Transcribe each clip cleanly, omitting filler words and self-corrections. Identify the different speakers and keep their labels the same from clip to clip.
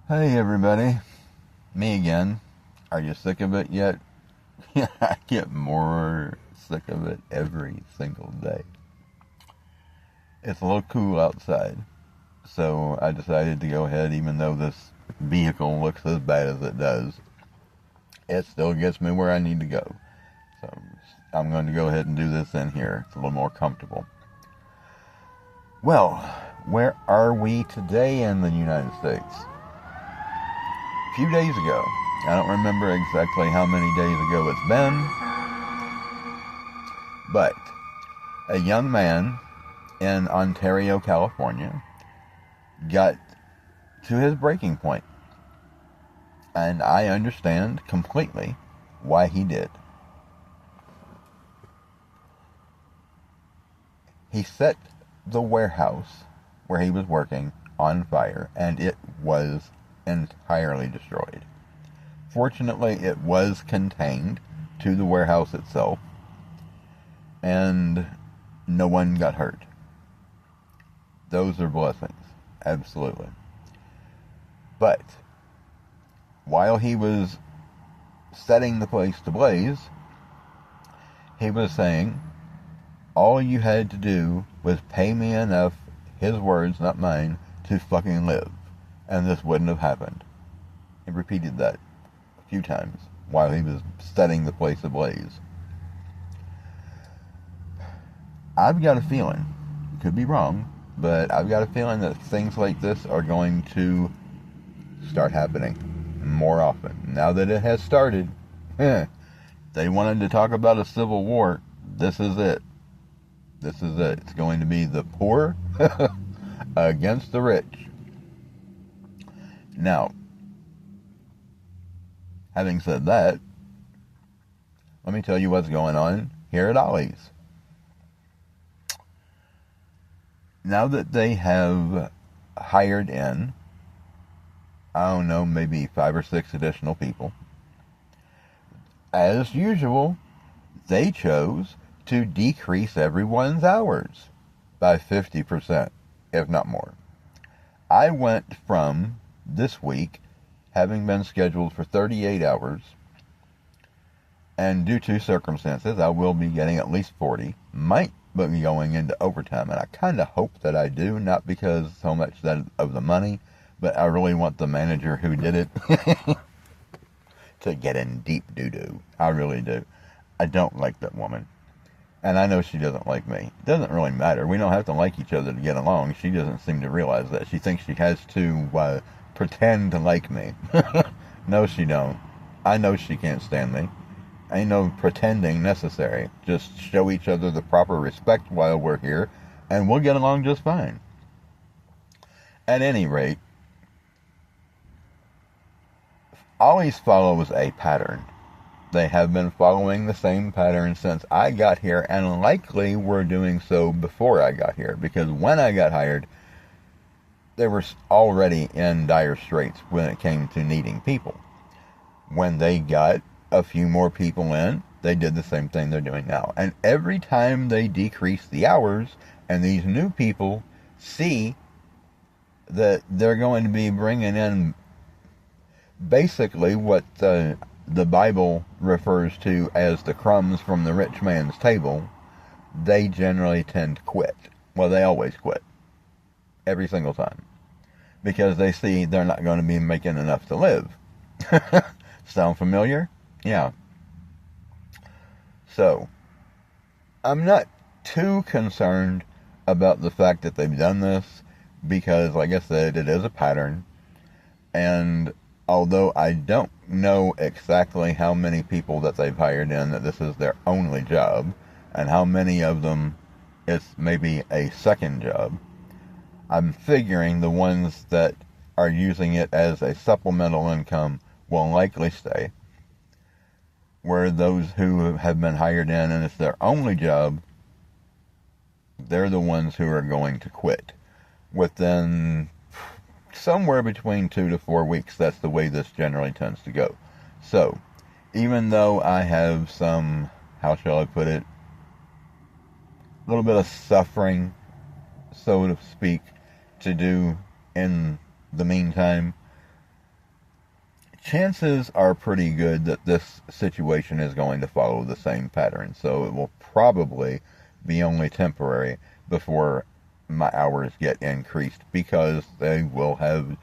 Speaker 1: Hey everybody, me again. Are you sick of it yet? I get more sick of it every single day. It's a little cool outside, so I decided to go ahead, even though this vehicle looks as bad as it does, it still gets me where I need to go. So I'm going to go ahead and do this in here. It's a little more comfortable. Well, where are we today in the United States? A few days ago, I don't remember exactly how many days ago it's been, but a young man in Ontario, California, got to his breaking point. And I understand completely why he did. He set the warehouse where he was working on fire, and it was entirely destroyed. Fortunately, it was contained to the warehouse itself, and no one got hurt. Those are blessings, absolutely. But while he was setting the place to blaze, he was saying, all you had to do was pay me enough, his words, not mine, to fucking live, and this wouldn't have happened. He repeated that a few times while he was setting the place ablaze. I've got a feeling, could be wrong, but I've got a feeling that things like this are going to start happening more often. Now that it has started, they wanted to talk about a civil war. This is it. This is it. It's going to be the poor against the rich. Now, having said that, let me tell you what's going on here at Ollie's. Now that they have hired in, I don't know, maybe 5 or 6 additional people, as usual, they chose to decrease everyone's hours by 50%, if not more. I went from this week having been scheduled for 38 hours, and due to circumstances, I will be getting at least 40. Might be going into overtime, and I kind of hope that I do, not because so much that of the money, but I really want the manager who did it to get in deep doo-doo. I really do. I don't like that woman. And I know she doesn't like me. It doesn't really matter. We don't have to like each other to get along. She doesn't seem to realize that. She thinks she has to pretend to like me. No, she don't. I know she can't stand me. Ain't no pretending necessary. Just show each other the proper respect while we're here, and we'll get along just fine. At any rate, always follows a pattern. They have been following the same pattern since I got here, and likely were doing so before I got here, because when I got hired, they were already in dire straits when it came to needing people. When they got a few more people in, they did the same thing they're doing now. And every time they decrease the hours, and these new people see that they're going to be bringing in basically what the Bible refers to as the crumbs from the rich man's table, they generally tend to quit. Well, they always quit. Every single time. Because they see they're not going to be making enough to live. Sound familiar? Yeah. So, I'm not too concerned about the fact that they've done this, because, like I said, it is a pattern. And although I don't know exactly how many people that they've hired in that this is their only job, and how many of them it's maybe a second job, I'm figuring the ones that are using it as a supplemental income will likely stay, where those who have been hired in and it's their only job, they're the ones who are going to quit within somewhere between 2 to 4 weeks. That's the way this generally tends to go. So, even though I have some, how shall I put it, a little bit of suffering, so to speak, to do in the meantime, chances are pretty good that this situation is going to follow the same pattern. So it will probably be only temporary before my hours get increased, because they will have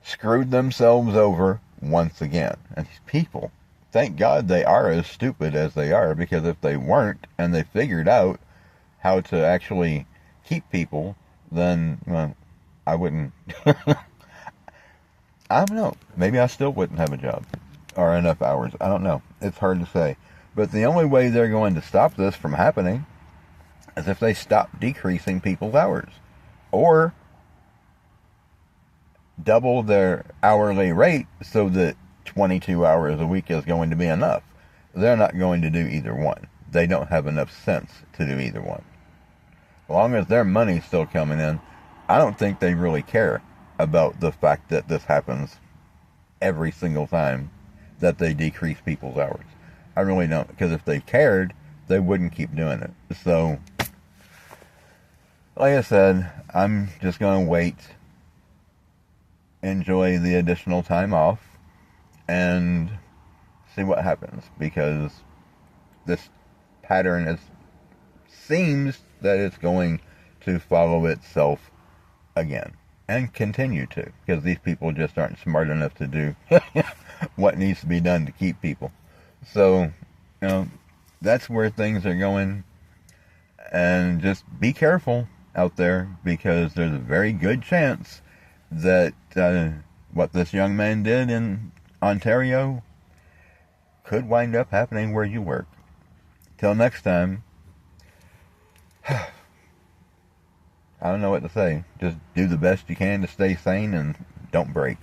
Speaker 1: screwed themselves over once again. And these people, thank God they are as stupid as they are, because if they weren't and they figured out how to actually keep people, then, well, I wouldn't. I don't know. Maybe I still wouldn't have a job or enough hours. I don't know. It's hard to say. But the only way they're going to stop this from happening is if they stop decreasing people's hours, or double their hourly rate so that 22 hours a week is going to be enough. They're not going to do either one. They don't have enough sense to do either one. As long as their money's still coming in, I don't think they really care about the fact that this happens every single time that they decrease people's hours. I really don't, because if they cared, they wouldn't keep doing it. So, like I said, I'm just going to wait, enjoy the additional time off, and see what happens, because this pattern seems that it's going to follow itself again. And continue to, because these people just aren't smart enough to do what needs to be done to keep people. So, that's where things are going. And just be careful out there, because there's a very good chance that what this young man did in Ontario could wind up happening where you work. Till next time, I don't know what to say. Just do the best you can to stay sane and don't break.